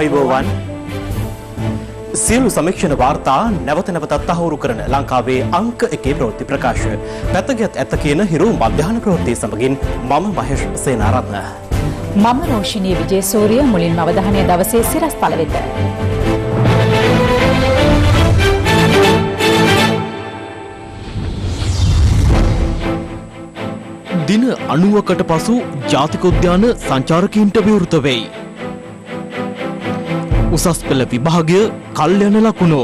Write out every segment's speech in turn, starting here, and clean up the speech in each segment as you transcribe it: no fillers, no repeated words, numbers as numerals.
ආයුබෝවන් සියලු සමීක්ෂණ වාර්තා නැවත නැවතත් තහවුරු කරන ලංකාවේ අංක 1 ප්‍රවෘත්ති ප්‍රකාශ පැතගත් ඇත්ත කියන හිරු මධ්‍යහන ප්‍රවෘත්ති සමගින් මම මහේෂ් සේනාරත්න මම රෝෂිනී විජේසූරිය මුලින්ම අවධානය දවසේ සිරස්තල වෙත දින 90කට පසු ජාතික උද්‍යාන සංචාරකීන්ට විවෘත වෙයි. උසස් පෙළ විභාගය කල් යන ලකුණු.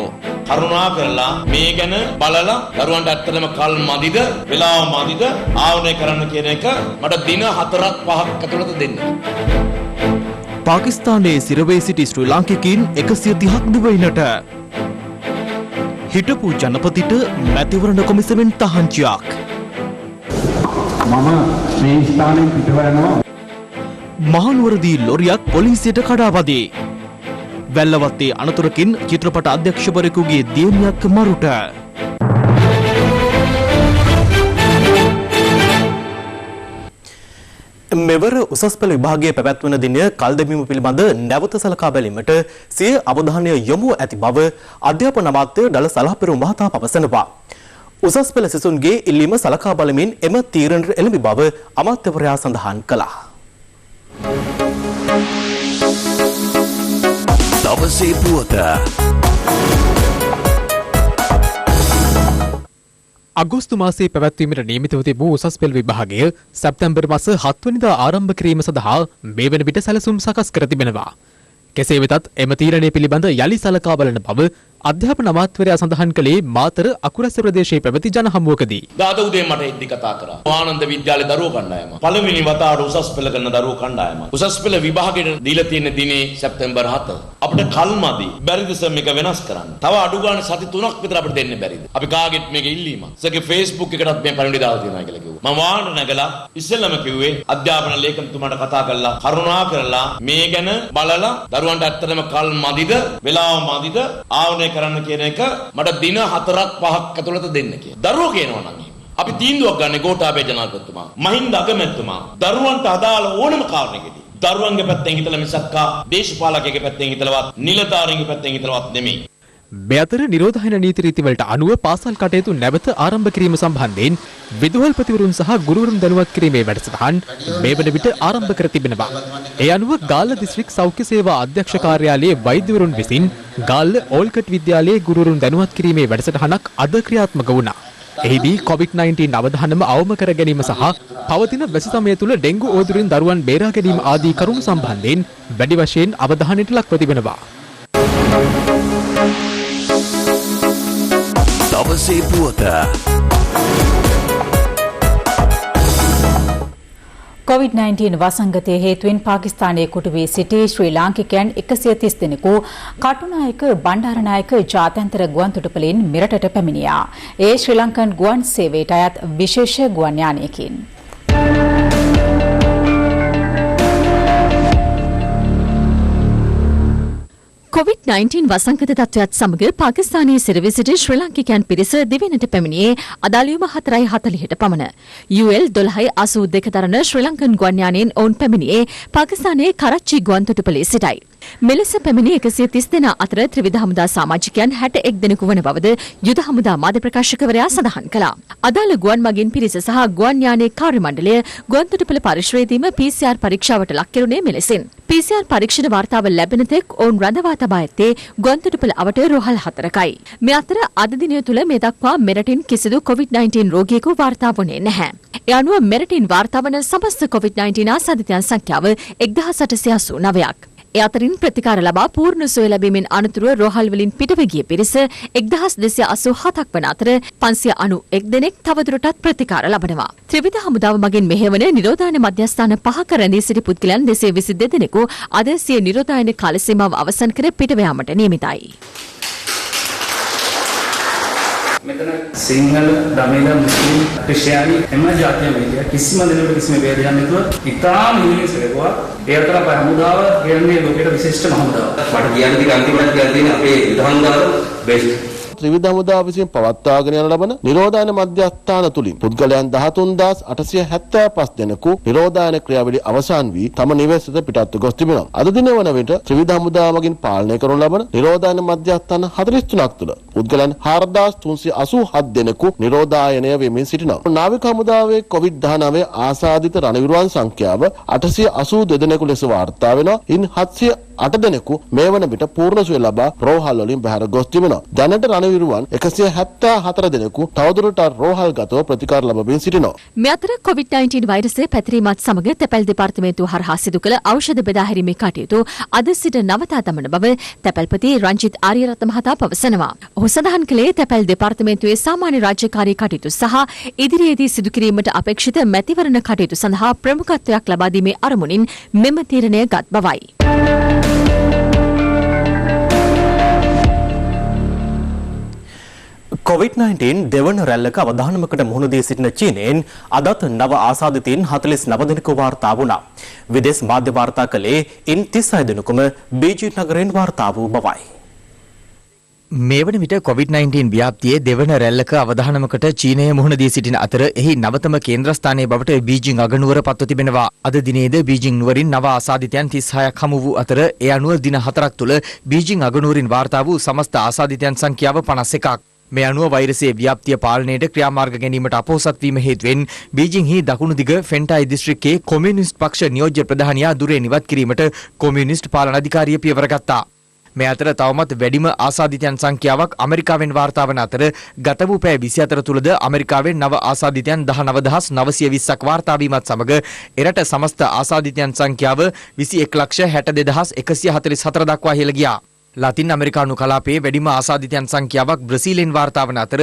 කරුණා කරලා මේ ගැන බලලා දරුවන්ට ඇත්තටම කල් මදිද වෙලාව මදිද ආවරණය කරන්න කියන එක මට දින 4ක් 5ක් ඇතුළත දෙන්න. පාකිස්තානයේ සිරවේ සිටි ශ්‍රී ලාංකිකයින් 130ක් දිවයිනට. හිටපු ජනපතිට මැතිවරණ කොමිසමෙන් තහංචියක්. මම මේ ස්ථානයෙන් පිටව යනවා. මහනුවරදී ලොරියක් පොලිසියට කඩාවදී. වැල්ලවත්තේ අනතුරකින් චිත්‍රපට අධ්‍යක්ෂකවරයෙකුගේ දියණියක් මරුට. මෙවර උසස් පෙළ විභාගයේ පැවැත්වන දිනය කල් දැමීම පිළිබඳ නැවත සලකා බැලීමට සිය අවධානය යොමු ඇති බව අධ්‍යාපන අමාත්‍ය ඩල සලහපෙරුම් මහතා පවසනවා. උසස් පෙළ සිසුන්ගේ ඉල්ලීම සලකා බලමින් එම තීරණයට එළඹි බව අමාත්‍යවරයා සඳහන් කළා. දවසේ පුවත අගෝස්තු මාසයේ පැවැත්වීමට නියමිතව තිබූ උසස් පෙළ විභාගය සැප්තැම්බර් මාස 7 වෙනිදා ආරම්භ කිරීම සඳහා මේ වන විට සැලසුම් සකස් කර තිබෙනවා. කෙසේ වෙතත් එම තීරණය පිළිබඳ යලි සලකා බලන බව අධ්‍යාපන අමාත්‍යවරයා සඳහන් කළේ මාතර අකුරැස්ස ප්‍රදේශයේ පැවති ජන හමුවකදී. දාද උදේ මට එද්දි කතා කරා. ආනන්ද විද්‍යාලයේ දරුවෝ කණ්ඩායම. පළවෙනි වතාවට උසස් පෙළ කරන දරුවෝ කණ්ඩායම. උසස් පෙළ විභාගයට දීලා තියෙන දිනේ සැප්තැම්බර් 7. අපිට කල්මදි. බැරිද සර් මේක වෙනස් කරන්න? තව අඩු ගන්න සති 3ක් විතර අපිට දෙන්න බැරිද? අපි කාගෙත් මේක ඉල්ලීමක්. සර්ගේ Facebook එකටත් මේ පරිණිවිඩ දාලා තියෙනවා කියලා කිව්වා. මම වාහන නැගලා ඉස්සෙල්ලම කිව්වේ අධ්‍යාපන ලේකම්තුමාට කතා කරලා කරුණා කරලා මේ ගැන බලලා දරුවන්ට ඇත්තටම කල් මදිද වෙලාව මදිද ආවරණය කරන්න කියන එක මට දින 4ක් 5ක් ඇතුළත දෙන්න කියලා. දරුවෝ කියනවා නම් අපි තීන්දුවක් ගන්න ගෝඨාභය ජනාධිපතිතුමා මහින්ද අගමැතිතුමා දරුවන්ට අදාළ ඕනම කාරණයකදී දරුවන්ගේ පැත්තෙන් හිතලා මිසක්කා දේශපාලකයෙකුගේ පැත්තෙන් හිතලවත් නිලධාරීන්ගේ පැත්තෙන් හිතලවත් නෙමෙයි. මේ අතර නිරෝධායන නීති රීතිවලට අනුව පාසල් කටයුතු නැවත ආරම්භ කිරීම සම්බන්ධයෙන් විදුහල්පතිවරුන් සහ ගුරුවරුන් දැනුවත් කිරීමේ වැඩසටහන් මේ වන විට ආරම්භ කර තිබෙනවා. ඒ අනුව ගාල්ල දිස්ත්‍රික් සෞඛ්‍ය සේවා අධ්‍යක්ෂ කාර්යාලයේ වෛද්‍යවරුන් විසින් ගාල්ල ඕල්කට් විද්‍යාලයේ ගුරුවරුන් දැනුවත් කිරීමේ වැඩසටහනක් අද ක්‍රියාත්මක වුණා. එහිදී COVID-19 අවධානම අවම කර ගැනීම සහ පවතින වැසි සමය තුළ ඩෙංගු ඕදුරින් දරුවන් බේරා ගැනීම ආදී කරුණු සම්බන්ධයෙන් වැඩි වශයෙන් අවධානයට ලක්ව තිබෙනවා. දවසේ පුවත COVID-19 වසංගතයේ හේතුවෙන් පාකිස්තානයේ කුටු වී සිටි ශ්‍රී ලාංකිකයන් 130 දෙනෙකු කටුනායක බණ්ඩාරනායක ජාත්‍යන්තර ගුවන් තොටුපළින් මෙරටට පැමිණියා. ඒ ශ්‍රී ලංකන් ගුවන් සේවයට අයත් විශේෂ ගුවන් යානයකින්. COVID-19 වසංගත තත්ත්වයත් සමග පාකිස්තානයේ සිරවී සිටි ශ්‍රී ලාංකිකයන් පිරිස දිවෙනට පැමිණියේ අදාළියම 4:40ට පමණ. UL 1282 තරණ ශ්‍රී ලංකන් ගුවන් යානයෙන් ඔවුන් පැමිණියේ පාකිස්තානයේ කරච්චි ගුවන් තොටුපළේ සිටයි. මෙලෙස පැමිණි 130 දෙනා අතර ත්‍රිවිධ හමුදා සමාජිකයන් 61 දෙනෙකු වන බවද යුද හමුදා මාධ්‍ය ප්‍රකාශකවරයා සඳහන් කළා. අදාළ ගුවන් මගින් පිරිස සහ ගුවන් යානයේ කාර්ය මණ්ඩලය ගුවන් තොටුපළ පරිශ්‍රයේදීම PCR පරීක්ෂාවට ලක් කෙරුණේ මෙලෙසින්. PCR පරීක්ෂණ වාර්තාව ලැබෙන තෙක් ඔවුන් රඳවා තබා ඇත්තේ ගුවන් තොටුපළ අවට රෝහල් 4කයි. මේ අතර අද දිනය තුළ මේ දක්වා මෙරටින් කිසිදු COVID-19 රෝගියෙකු වාර්තා වුණේ නැහැ. ඒ අනුව මෙරටින් වාර්තා වන සමස්ත COVID-19 ආසාදිතයන් සංඛ්‍යාව 1889ක්. ඒ අතරින් ප්‍රතිකාර ලබා පූර්ණ සුවය ලැබීමෙන් අනතුරුව රෝහල් වලින් පිටව ගිය පිරිස 1287ක් වන අතර 591 දෙනෙක් තවදුරටත් ප්‍රතිකාර ලබනවා. ත්‍රිවිධ හමුදාව මගින් මෙහෙවන නිරෝධායන මධ්‍යස්ථාන 5ක රැඳී සිටි පුද්ගලයන් 222 දෙනෙකු අද සිය නිරෝධායන කාල සීමාව අවසන් කර පිටව යාමට නියමිතයි. මෙතන සිංහල, දමිළ, මුස්ලිම්, ක්‍රිස්තියානි එම ජාතිය මෙලිය කිසිම දෙයකට කිසිම ભેදයක් නැතුව ඉතාම නිවිස ලැබුවා. ඒ අතර අපේ හමුදාව කියන්නේ ලෝකෙට විශිෂ්ට හමුදාවක්. මට කියන්න තියෙන අන්තිමට කියලා තියෙන අපේ විධානදාර බෙස්ට්. ත්‍රිවිධ හමුදාව විසින් පවත්වාගෙන යන ලබන නිරෝධායන මධ්‍යස්ථාන තුලින් පුද්ගලයන් 13875 දෙනෙකු නිරෝධායන ක්‍රියාවලිය අවසන් වී තම නිවෙස් වෙත පිටත්ව ගොස් තිබෙනවා. අද දින වන විට ත්‍රිවිධ හමුදාව මගින් පාලනය කරනු ලබන නිරෝධායන මධ්‍යස්ථාන 43ක් තුළ පුද්ගලයන් 4387 දෙනෙකු නිරෝධායනය වෙමින් සිටිනවා. නාවික හමුදාවේ COVID-19 ආසාදිත රණවිරුවන් සංඛ්‍යාව 882 දෙනෙකු ලෙස වාර්තා වෙනවා. ඉන් 708 දෙනෙකු මේ වන විට පූර්ණ සුවය ලබා රෝහල් වලින් බැහැර ගොස් තිබෙනවා. දැනට රණවිරුවන් 174 දෙනෙකු තවදුරටත් රෝහල්ගතව ප්‍රතිකාර ලබමින් සිටිනවා. මේ අතර COVID-19 වෛරසය පැතිරීමත් සමග තැපැල් දෙපාර්තමේන්තුව හරහා සිදු කළ ඖෂධ බෙදා හැරීමේ කටයුතු අද සිට නවතා දමන බව තැපැල්පති රංජිත් ආරියරත්න මහතා පවසනවා. ඔහු සඳහන් කළේ තැපැල් දෙපාර්තමේන්තුවේ සාමාන්‍ය රාජකාරී කටයුතු සහ ඉදිරියේදී සිදු කිරීමට අපේක්ෂිත මැතිවරණ කටයුතු සඳහා ප්‍රමුඛත්වයක් ලබා දීමේ අරමුණින් මෙම තීරණය ගත් බවයි. COVID-19 දෙවන රැල්ලක අවධානමකට මුහුණ දී සිටින චීනයෙන් අදත් නව ආසාදිතයින් 49 දෙනෙකු වාර්තා වුණා. විදේශ මාධ්‍ය වාර්තා කළේ ඉන් 36 දෙනෙකුම බීජිං නගරයෙන් වාර්තා වූ බවයි. මේ වන විට COVID-19 ව්‍යාප්තියේ දෙවන රැල්ලක අවධානමකට චීනය මුහුණ දී සිටින අතර එහි නවතම කේන්ද්‍රස්ථානයේ බවට බීජිං අගනුවර පත්ව තිබෙනවා. අද දිනේද බීජිං නුවරින් නව ආසාදිතයන් 36ක් හමු වූ අතර ඒ අනුව දින 4ක් තුළ බීජිං අගනුවරින් වාර්තා වූ සමස්ත ආසාදිතයන් සංඛ්‍යාව 51ක්. මේ අනුව වෛරසයේ ව්‍යාප්තිය පාලනයට ක්‍රියාමාර්ග ගැනීමට අපොහොසත් වීම හේතුවෙන් බීජිංහි දකුණු දිග ෆෙන්ටායි දිස්ත්‍රික්කයේ කොමියුනිස්ට් පක්ෂ නියෝජ්‍ය ප්‍රධානියා දුරෙන් ඉවත් කිරීමට කොමියුනිස්ට් පාලන අධිකාරිය පියවර ගත්තා. මේ අතර තවමත් වැඩිම ආසාදිතයන් සංඛ්‍යාවක් ඇමරිකාවෙන් වාර්තා වන අතර ගත වූ පැය 24 තුළද ඇමරිකාවෙන් නව ආසාදිතයන් 19920ක් වාර්තා වීමත් සමග එරට සමස්ත ආසාදිතයන් සංඛ්‍යාව 2162144 දක්වා ඉහළ ගියා. ලතින් ඇමරිකානු කලාපයේ වැඩිම ආසාදිතයන් සංඛ්‍යාවක් බ්‍රසීලෙන් වාර්තා වන අතර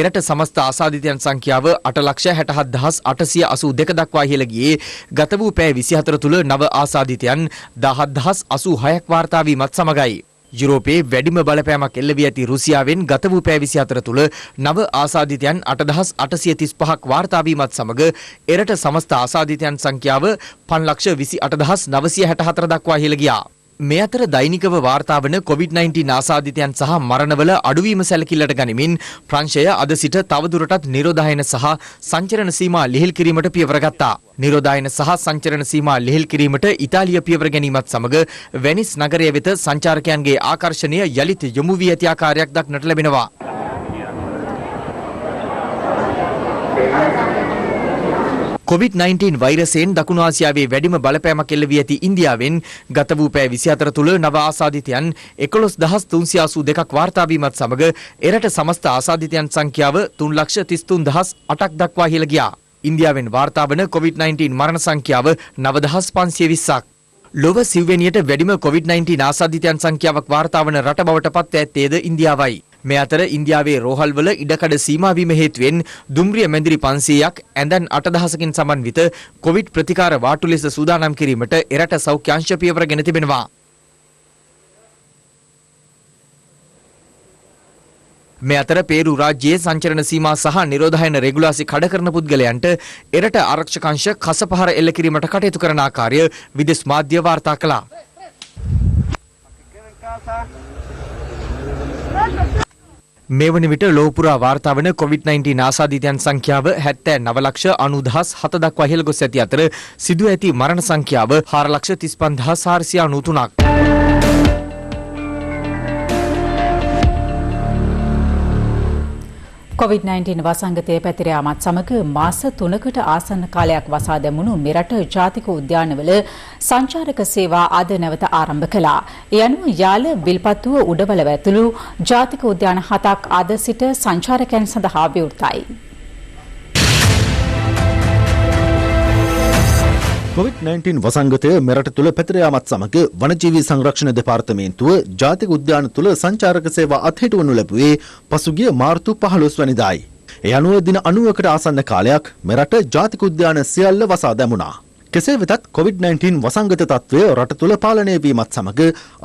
එරට සමස්ත ආසාදිතයන් සංඛ්‍යාව 867882 දක්වා ඉහළ ගියේ ගත වූ පැය 24 තුළ නව ආසාදිතයන් 10086ක් වාර්තා වීමත් සමගයි. යුරෝපයේ වැඩිම බලපෑමක් එල්ල වී ඇති රුසියාවෙන් ගත වූ පැය 24 තුළ නව ආසාදිතයන් 8835ක් වාර්තා වීමත් සමග එරට සමස්ත ආසාදිතයන් සංඛ්‍යාව 528964 දක්වා ඉහළ ගියා. මේ අතර දෛනිකව වාර්තා වන COVID-19 ආසාදිතයන් සහ මරණවල අඩුවීම සැලකිල්ලට ගනිමින් ප්‍රංශය අද සිට තවදුරටත් නිරෝධායන සහ සංචරණ සීමා ලිහිල් කිරීමට පියවර ගත්තා. නිරෝධායන සහ සංචරණ සීමා ලිහිල් කිරීමට ඉතාලිය පියවර ගැනීමත් සමග වෙනිස් නගරය වෙත සංචාරකයන්ගේ ආකර්ෂණය යළිත් යොමු වී ඇති ආකාරයක් දක්නට ලැබෙනවා. COVID-19 වෛරසයෙන් දකුණු ආසියාවේ වැඩිම බලපෑමක් එල්ල වී ඇති ඉන්දියාවෙන් ගත වූ පැය 24 තුළ නව ආසාදිතයන් 11382ක් වාර්තා වීමත් සමග එරට සමස්ත ආසාදිතයන් සංඛ්‍යාව 333008ක් දක්වා ඉහළ ගියා. ඉන්දියාවෙන් වාර්තා වන COVID-19 මරණ සංඛ්‍යාව 9520ක්. ලොව සිව්වෙනියට වැඩිම COVID-19 ආසාදිතයන් සංඛ්‍යාවක් වාර්තා වන රට බවට පත් ඇත්තේද ඉන්දියාවයි. මේ අතර ඉන්දියාවේ රෝහල්වල ඉඩකඩ සීමා වීම හේතුවෙන් දුම්රිය මැදිරි 500ක් ඇඳන් 8000කින් සමන්විත කොවිඩ් ප්‍රතිකාර වාට්ටු ලෙස සූදානම් කිරීමට එරට සෞඛ්‍ය අංශ පියවර ගෙන තිබෙනවා. මේ අතර පේරු රාජ්‍යයේ සංචරණ සීමා සහ නිරෝධායන රෙගුලාසි කඩ කරන පුද්ගලයන්ට එරට ආරක්ෂක අංශ කසපහර එල්ල කිරීමට කටයුතු කරන ආකාරය විදේශ මාධ්‍ය වාර්තා කළා. මේ වන විට ලෝපුරා වාර්තා වන COVID-19 ආසාදිතයන් සංඛ්‍යාව 79,90,07 දක්වා ඉහළ ගොස් ඇති අතර සිදු ඇති මරණ සංඛ්‍යාව 4,35,493ක්. COVID-19 වසංගතය පැතිර යාමත් සමග මාස 3කට ආසන්න කාලයක් වසා දැමුණු මෙරට ජාතික උද්‍යානවල සංචාරක සේවා අද නැවත ආරම්භ කළා. ඒ අනුව යාල, විල්පත්තුව, උඩවලව ඇතුළු ජාතික උද්‍යාන 7ක් අද සිට සංචාරකයන් සඳහා විවෘතයි. COVID-19 වසංගතය මෙරට තුළ පැතිර යාමත් සමග වනජීවී සංරක්ෂණ දෙපාර්තමේන්තුව ජාතික උද්‍යාන තුළ සංචාරක සේවා අත්හිටුවනු ලැබුවේ පසුගිය මාර්තු 15 වැනිදායි. ඒ අනුව දින 90කට ආසන්න කාලයක් මෙරට ජාතික උද්‍යාන සියල්ල වසා දැමුණා. කෙසේ වෙතත් COVID-19 වසංගත තත්ත්වය රට තුළ පාලනය වීමත් සමග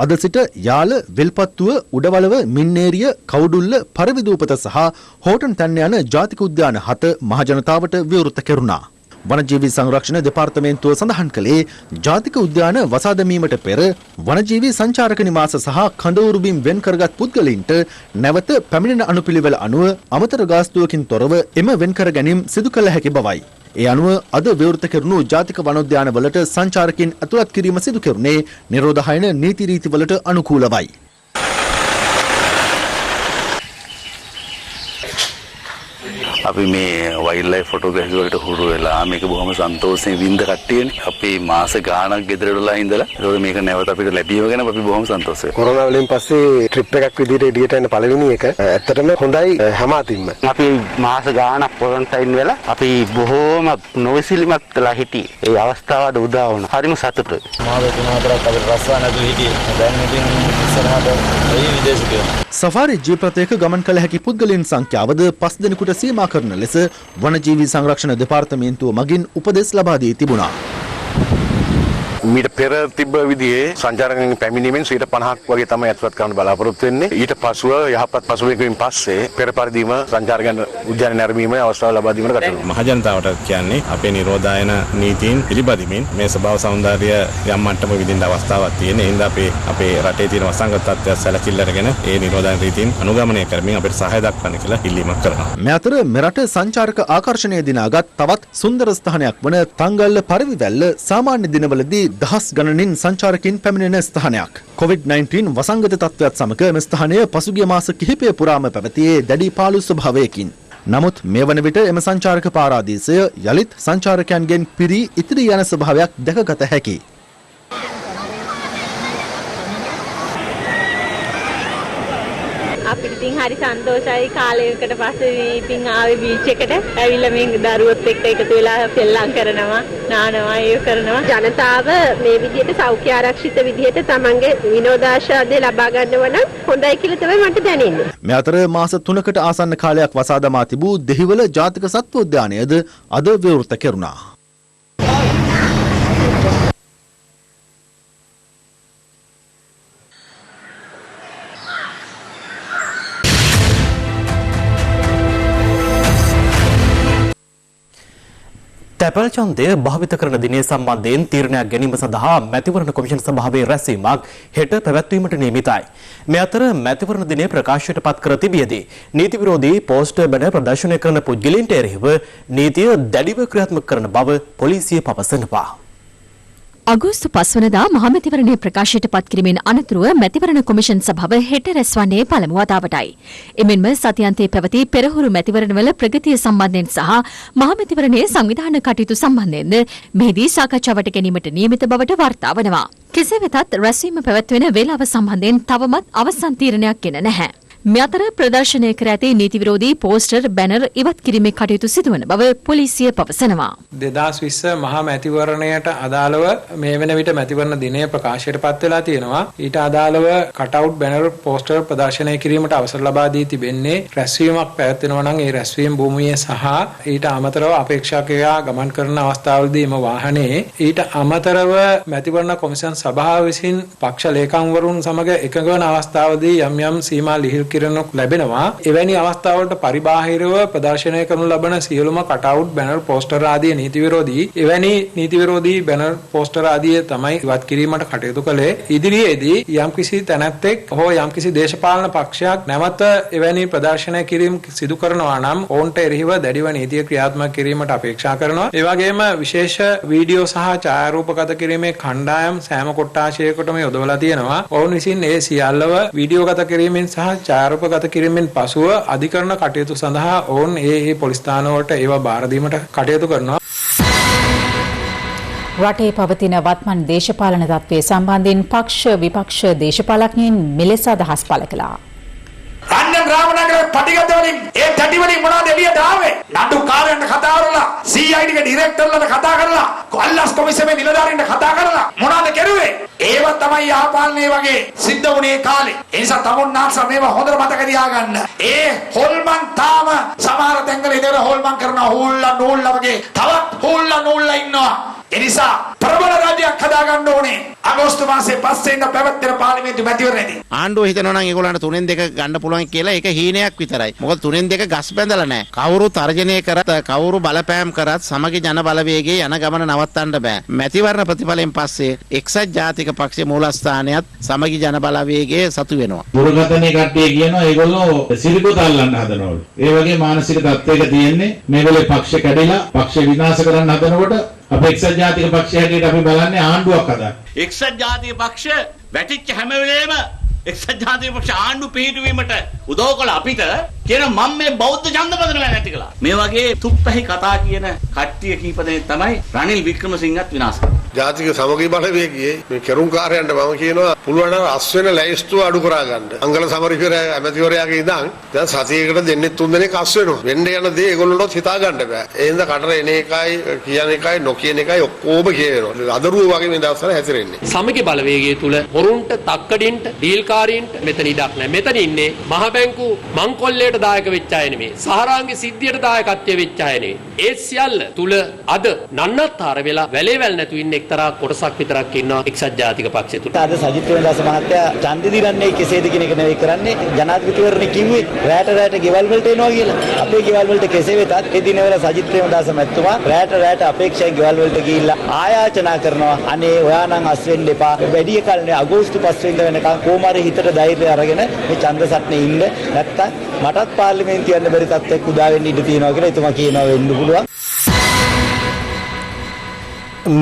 අද සිට යාල, විල්පත්තුව, උඩවලව, මින්නේරිය, කවුඩුල්ල, පරවිදූපත සහ හෝටන් තැන්න යන ජාතික උද්‍යාන 7 මහජනතාවට විවෘත කෙරුණා. වනජීවි සංරක්ෂණ දෙපාර්තමේන්තුව සඳහන් කළේ ජාතික උද්‍යාන වසා දැමීමට පෙර වනජීවි සංචාරක නිවාස සහ කඳවුරුබිම් වෙන් කරගත් පුද්ගලයින්ට නැවත පැමිණෙන අනුපිළිවෙල අනුව අමතර ගාස්තුවකින් තොරව එම වෙන් කර ගැනීම සිදු කළ හැකි බවයි. ඒ අනුව අද විවෘත කෙරුණු ජාතික වනෝද්‍යානවලට සංචාරකින් ඇතුළත් කිරීම සිදු කෙරුණේ නිරෝධායන නීති රීතිවලට අනුකූලවයි. අපි මේ වයිල්ඩ් ලයිෆ් ෆොටෝග්‍රැෆි වලට හුරු වෙලා මේක බොහොම සන්තෝෂයෙන් වින්ද කට්ටියනේ. අපි මාස ගාණක් ගෙදරටලා ඉඳලා ඒක මේක නැවත අපිට ලැබීම ගැන අපි බොහොම සන්තෝෂයි. කොරෝනා වලින් පස්සේ ට්‍රිප් එකක් විදිහට එළියට එන පළවෙනි එක ඇත්තටම හොඳයි හැම අතින්ම. අපි මාස ගාණක් ක්වොරන්ටයින් වෙලා අපි බොහොම නොවිසිලිමත් වෙලා හිටියේ. ඒ අවස්ථාවට උදා වුණා. හරිම සතුටුයි. මාස 3-4ක් අපිට රස්සා නැතුව හිටියේ. දැන් ඉතින් ඉස්සරහට ඒ විදේශිකයෝ. සෆාරි ජීප්‍රතයක ගමන් කළ හැකි පුද්ගලයන් සංඛ්‍යාවද 5 දෙනෙකුට සීමා කරන ලෙස වනජීවි සංරක්ෂණ දෙපාර්තමේන්තුව මගින් උපදෙස් ලබා දී තිබුණා. මීට පෙර තිබ්බ විදිහේ සංචාරකයන් පැමිණීමෙන් 50% වගේ තමයි ඇතුළත් කරන්න බලාපොරොත්තු වෙන්නේ. ඊට පසුව යහපත් පසුබිමකින් පස්සේ පෙර පරිදිම සංචාරකයන් උද්‍යානය නැරඹීමේ අවස්ථාව ලබා දීමට කටයුතු කරනවා. මහජනතාවට කියන්නේ අපේ නිරෝධායන නීතීන් පිළිපදිමින් මේ ස්වභාව සෞන්දර්ය යම් මට්ටමක විඳින්න අවස්ථාවක් තියෙන. ඒ හින්දා අපේ රටේ තියෙන වසංගත තත්ත්වය සැලකිල්ල අරගෙන ඒ නිරෝධායන රීතීන් අනුගමනය කරමින් අපිට සහාය දක්වන්න කියලා ඉල්ලීමක් කරනවා. මේ අතර මෙරට සංචාරක ආකර්ෂණය දිනාගත් තවත් සුන්දර ස්ථානයක් වන තංගල්ල පරිවිවැල්ල සාමාන්‍ය දිනවලදී දහස් ගණනින් සංචාරකින් පැමිණෙන ස්ථානයක්. COVID-19 වසංගත තත්ත්වයක් සමග මෙම ස්ථානය පසුගිය මාස කිහිපය පුරාම පැවතියේ දැඩි පාළු ස්වභාවයකින්. නමුත් මේ වන විට එම සංචාරක පාරාදීසය යළිත් සංචාරකයන්ගෙන් පිරී ඉතිරි යන ස්වභාවයක් දැකගත හැකියි. අපිට ඉතින් හරි සන්තෝෂයි කාලයකට පස්සේ ඉතින් ආවේ බීච් එකට ඇවිල්ලා මේ දරුවොත් එක්ක එකතු වෙලා සෙල්ලම් කරනවා නානවා ඒක කරනවා ජනතාව මේ විදිහට සෞඛ්‍ය ආරක්ෂිත විදිහට තමන්ගේ විනෝදාස්වාදය ලබා ගන්නවා නම් හොඳයි කියලා තමයි මට දැනෙන්නේ. මේ අතර මාස 3කට ආසන්න කාලයක් වසා දමා තිබූ දෙහිවල ජාතික සත්වෝද්‍යානයද අද විවෘත කෙරුණා. තැපැල් ඡන්දය භාවිත කරන දිනය සම්බන්ධයෙන් තීරණයක් ගැනීම සඳහා මැතිවරණ කොමිෂන් සභාවේ රැස්වීමක් හෙට පැවැත්වීමට නියමිතයි. මේ අතර මැතිවරණ දිනය ප්‍රකාශයට පත් කර තිබියදී නීති විරෝධී පෝස්ටර් බැනර් ප්‍රදර්ශනය කරන පුද්ගලයන්ට එරෙහිව නීතිය දැඩිව ක්‍රියාත්මක කරන බව පොලිසිය පවසනවා. අගෝස්තු 5 වනදා මහමැතිවරණය ප්‍රකාශයට පත් කිරීමෙන් අනතුරුව මැතිවරණ කොමිෂන් සභාව හෙට රැස්වන්නේ පළමු වතාවටයි. එමෙන්ම සතියන්තයේ පැවති පෙරහුරු මැතිවරණවල ප්‍රගතිය සම්බන්ධයෙන් සහ මහමැතිවරණයේ සංවිධාන කටයුතු සම්බන්ධයෙන්ද මෙහිදී සාකච්ඡාවට ගැනීමට නියමිත බවට වාර්තා වනවා. කෙසේ වෙතත් රැස්වීම පැවැත්වෙන වේලාව සම්බන්ධයෙන් තවමත් අවසන් තීරණයක් ගෙන නැහැ. මේ අතර ප්‍රදර්ශනය කර ඇති නීති විරෝධී පෝස්ටර් බැනර් ඉවත් කිරීමේ කටයුතු සිදුවන බව පොලිසිය පවසනවා. 2020 මහා මැතිවරණයට අදාළව මේ වෙන විට මැතිවරණ දිනය ප්‍රකාශයට පත් වෙලා තියෙනවා. ඊට අදාළව කටවුට් බැනර් පෝස්ටර් ප්‍රදර්ශනය කිරීමට අවසර ලබා දී තිබෙන්නේ රැස්වීමක් පැවැත්වෙනවා නම් ඒ රැස්වීම භූමියේ සහ ඊට අමතරව අපේක්ෂකයා ගමන් කරන අවස්ථාවලදී එම වාහනේ ඊට අමතරව මැතිවරණ කොමිෂන් සභාව විසින් පක්ෂ ලේකම්වරුන් සමග එකඟ වන අවස්ථාවලදී යම් යම් සීමා ලිහිල් කිරීමක් ලැබෙනවා. එවැනි අවස්ථාවලට පරිබාහිරව ප්‍රදර්ශනය කරනු ලබන සියලුම කටවුට් බැනර් පෝස්ටර් ආදී නීති විරෝධී එවැනි නීති විරෝධී බැනර් පෝස්ටර් ආදී තමයි ඉවත් කිරීමට කටයුතු කළේ. ඉදිරියේදී යම්කිසි තැනැත්තෙක් හෝ යම්කිසි දේශපාලන පක්ෂයක් නැවත එවැනි ප්‍රදර්ශනය කිරීම සිදු කරනවා නම් ඔවුන්ට එරෙහිව දැඩිව නීතිය ක්‍රියාත්මක කිරීමට අපේක්ෂා කරනවා. ඒ වගේම විශේෂ වීඩියෝ සහ ඡායාරූපගත කිරීමේ කණ්ඩායම් සෑම කොට්ටාශයකටම යොදවලා තියෙනවා. ඔවුන් විසින් ඒ සියල්ලව වීඩියෝ ගත කිරීමෙන් සහ ඡායාරූපගත කිරීමෙන් පසුව අධිකරණ කටයුතු සඳහා ඔවුන් ඒ පොලිස් ස්ථානවලට ඒවා බාර දීමට කටයුතු කරනවා. රටේ පවතින වත්මන් දේශපාලන තත්ත්වයේ සම්බන්ධයෙන් පක්ෂ විපක්ෂ දේශපාලඥයින් මෙලෙස අදහස් පළ කළා. රන්ජන් රාමනගර පටිගත වලින් ඒ තැටි වලින් මොනවද එළියට ආවේ? නඩු කාර්යයන්ට කතා කරලා CID ගේ ඩිරෙක්ටර්ලට කතා කරලා කොල්ලස් කොමිසමේ නිලධාරීන්ට කතා කරලා මොනවද කරුවේ? ඒව තමයි ආපාලනේ වගේ සිද්ධ වුණේ කාලේ. ඒ නිසා තමුන්නාන්ස මේව හොඳට මතක තියාගන්න. ඒ හොල්මන් තාම සමහර තැන්වල ඉඳලා හොල්මන් කරන හූල්ලා නූල්ලා වගේ තවත් හූල්ලා නූල්ලා ඉන්නවා. ඒ නිසා ප්‍රබල රජයක් හදාගන්න ඕනේ. අගෝස්තු මාසේ 5 වෙනිදා පැවැත්වෙන පාර්ලිමේන්තු මැතිවරණයේදී. ආණ්ඩුව හිතනවා නම් ඒගොල්ලන්ට 3න් 2 ගන්න පුළුවන් කියලා ඒක හීනයක් විතරයි. මොකද 3න් 2 ගස් බැඳලා නැහැ. කවුරු තර්ජනය කරත් කවුරු බලපෑම් කරත් සමගි ජන බලවේගයේ යන ගමන නවත්තන්න බෑ. මැතිවරණ ප්‍රතිඵලයෙන් පස්සේ එක්සත් ජාතික පක්ෂයේ මූලස්ථානයත් සමගි ජන බලවේගයේ සතු වෙනවා. දුරගතනේ කට්ටිය කියනවා ඒගොල්ලෝ සිරිකොත අල්ලන්න හදනවලු. ඒ වගේ මානසික තත්ත්වයක තියෙන්නේ මේගොල්ලෝ පක්ෂ කැඩිලා පක්ෂ විනාශ කරන්න හදනකොට අපේ එක්සත් ජාතික පක්ෂය හැටියට අපි බලන්නේ ආණ්ඩුවක් හදන්න. එක්සත් ජාතික පක්ෂ වැටිච්ච හැම වෙලේම එක්සත් ජාතික පක්ෂ ආණ්ඩු පිහිටුවීමට උදව් කළ අපිට කියන මම මේ බෞද්ධ ඡන්ද පදනම නැති කළා. මේ වගේ තුප්පහි කතා කියන කට්ටිය කීප දෙනෙක් තමයි රනිල් වික්‍රමසිංහත් විනාශ කරන්නේ. ජාතික සමගි බලවේගයේ මේ කෙරුම්කාරයන්ට මම කියනවා පුළුවන් නම් අස් වෙන ලැයිස්තුව අඩු කරා ගන්න. අංගල සමරිකවරයා ඇමතිවරයාගේ ඉඳන් දැන් සතියකට දෙන්නේ 3 දෙනෙක් අස් වෙනවා. වෙන්න යන දේ ඒගොල්ලොන්ට හිතා ගන්න බෑ. ඒ හින්දා කටර එන එකයි කියන එකයි නොකියන එකයි ඔක්කොම කියනවා. අදරුව වගේ මේ දවස්වල හැසිරෙන්නේ. සමගි බලවේගයේ තුල හොරුන්ට, තක්කඩින්ට, ඩීල්කාරීන්ට මෙතන ඉඩක් නැහැ. මෙතන ඉන්නේ මහ බැංකු මංකොල්ලයට දායක වෙච්ච අය නෙමෙයි. සහරාංගේ සිද්ධියට දායකත්වයේ වෙච්ච අය නෙමෙයි. ඒ සියල්ල තුල අද නන්නත්තර වෙලා වැලේ වැල් නැතු ඉන්න එක්තරා කොටසක් විතරක් ඉන්නවා එක්සත් ජාතික පක්ෂය තුල. අද සජිත් ප්‍රේමදාස මහත්තයා ඡන්දෙ දිරන්නේ කෙසේද කියන එක නෙවෙයි කරන්නේ. ජනාධිපතිවරණේ කිව්වේ රැට ගෙවල් වලට එනවා කියලා. අපේ ගෙවල් වලට කෙසේ වෙතත් ඒ දිනවල සජිත් ප්‍රේමදාස මහත්මයා රැට අපේක්ෂයෙන් ගෙවල් වලට ගිහිල්ලා ආයාචනා කරනවා. අනේ ඔයා නම් අස් වෙන්න එපා. වැඩි කලනේ අගෝස්තු 5 වෙනිදා වෙනකන් කොමාරි හිතට ධෛර්යය අරගෙන මේ ඡන්ද සටනේ ඉන්න. නැත්තම් මටත් පාර්ලිමේන්තුව යන්න බැරි තත්ත්වයක් උදා වෙන්න ඉඩ තියෙනවා කියලා එතුමා කියනවා වෙන්න පුළුවන්.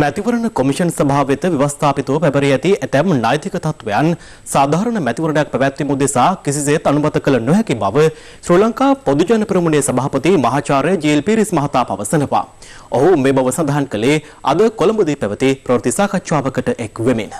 මැතිවරණ කොමිෂන් සභාව වෙත ව්‍යවස්ථාපිතව පැවරී ඇති ඇතැම් නෛතික තත්ත්වයන් සාධාරණ මැතිවරණයක් පැවැත්වීම උදෙසා කිසිසේත් අනුමත කළ නොහැකි බව ශ්‍රී ලංකා පොදු ජන පෙරමුණේ සභාපති මහාචාර්ය ජී.එල්. පීරිස් මහතා පවසනවා. ඔහු මේ බව සඳහන් කළේ අද කොළඹදී පැවති ප්‍රවෘත්ති සාකච්ඡාවකට එක් වෙමින්.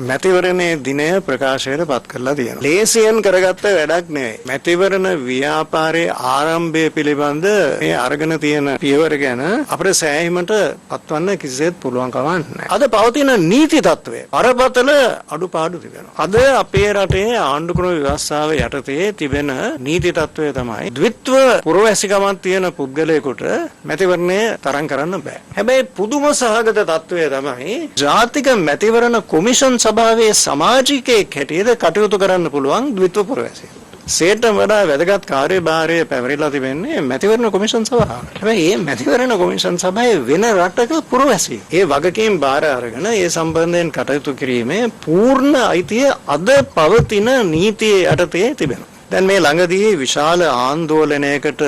මැතිවරණයේ දිනය ප්‍රකාශයට පත් කරලා තියෙනවා. ලේසියෙන් කරගත්ත වැඩක් නෙවෙයි. මැතිවරණ ව්‍යාපාරයේ ආරම්භය පිළිබඳ මේ අරගෙන තියෙන පියවර ගැන අපිට සෑහීමට පත්වන්න කිසිසේත් පුළුවන් කමක් නැහැ. අද පවතින නීති තත්ත්වය අරපතල අඩුපාඩු තිබෙනවා. අද අපේ රටේ ආණ්ඩු ක්‍රම ව්‍යවස්ථාව යටතේ තිබෙන නීති තත්ත්වය තමයි ද්විත්ව පුරවැසිකමක් තියෙන පුද්ගලයෙකුට මැතිවරණය තරම් කරන්න බෑ. හැබැයි පුදුම සහගත තත්ත්වය තමයි ජාතික මැතිවරණ කොමිෂන් සභාවේ සමාජිකයෙක් හැටියට කටයුතු කරන්න පුළුවන් ද්විත්ව පුරවැසියෙක්. සේට වඩා වැදගත් කාර්යභාරය පැවරිලා තිබෙන්නේ මැතිවරණ කොමිෂන් සභාවට. හැබැයි මේ මැතිවරණ කොමිෂන් සභාවේ වෙන රටක පුරවැසියෙක්. ඒ වගකීම් බාර අරගෙන ඒ සම්බන්ධයෙන් කටයුතු කිරීමේ පූර්ණ අයිතිය අද පවතින නීතිය යටතේ තිබෙනවා. දැන් මේ ළඟදී විශාල ආందోලනයකට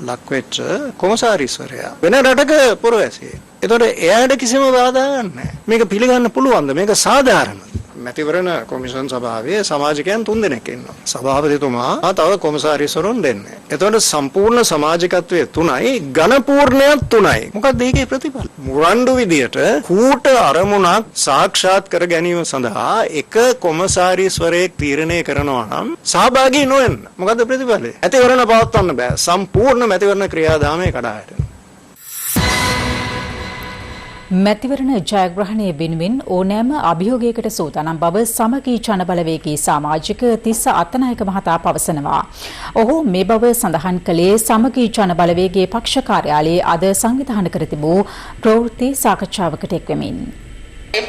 ලක්වෙච්ච කොමසාරිස්වරයා වෙන රටක පුරවැසියෙක්. ඒතකොට එයාට කිසිම බාධාවක් නැහැ. මේක පිළිගන්න පුළුවන්ද? මේක සාධාරණද? මැතිවරණ කොමිෂන් සභාවේ සමාජිකයන් 3 දෙනෙක් ඉන්නවා. සභාපතිතුමා තව කොමසාරිස්වරුන් දෙන්නේ. එතකොට සම්පූර්ණ සමාජිකත්වයේ 3යි ඝනපූර්ණයක් 3යි. මොකක්ද ඒකේ ප්‍රතිඵල? මුරණ්ඩු විදියට කූට අරමුණක් සාක්ෂාත් කර ගැනීම සඳහා එක කොමසාරිස්වරයෙක් තීරණය කරනවා නම් සහභාගී නොවෙන්න. මොකද්ද ප්‍රතිඵලය? මැතිවරණ පවත්වන්න බෑ. සම්පූර්ණ මැතිවරණ ක්‍රියාදාමයේ කඩාවැටෙනවා. මැතිවරණ ජයග්‍රහණය වෙනුවෙන් ඕනෑම අභියෝගයකට සූදානම් බව සමගී ජන බලවේගයේ සමාජික තිස්ස අත්තනායක මහතා පවසනවා. ඔහු මේ බව සඳහන් කළේ සමගී ජන බලවේගයේ පක්ෂ කාර්යාලයේ අද සංවිධානය කර තිබූ ප්‍රවෘත්ති සාකච්ඡාවකට එක්වෙමින්.